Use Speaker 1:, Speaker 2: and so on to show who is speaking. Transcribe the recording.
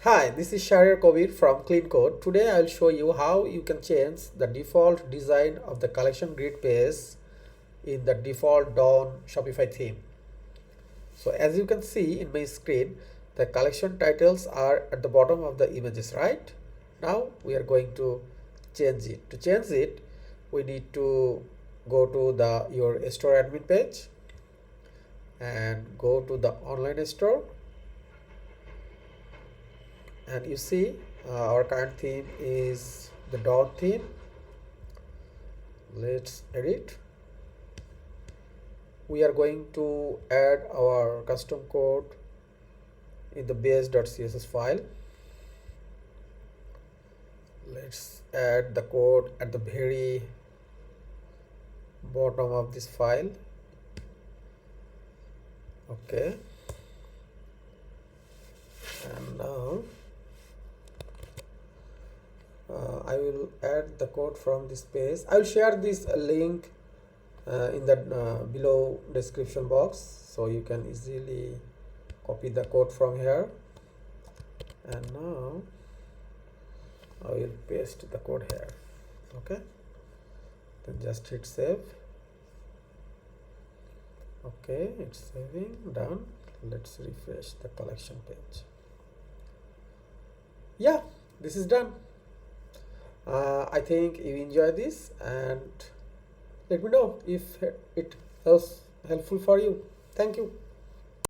Speaker 1: Hi, this is Sharir Kobir from KlinKode. Today I'll show you how you can change the default design of the collection grid page in the default Dawn Shopify theme. So as you can see in my screen, the collection titles are at the bottom of the images, right? Now we are going to change it. To change it, we need to go to the your store admin page and go to the online store, and you see our current theme is the Dawn theme. Let's edit. We are going to add our custom code in the base.css file. Let's add the code at the very bottom of this file. Okay, and now I will add the code from this page. I will share this link in the below description box, so you can easily copy the code from here. And now I will paste the code here. Okay, then just hit save. Okay, it's saving. Done. Let's refresh the collection page. Yeah, this is done. I think you enjoy this, and let me know if it was helpful for you. Thank you.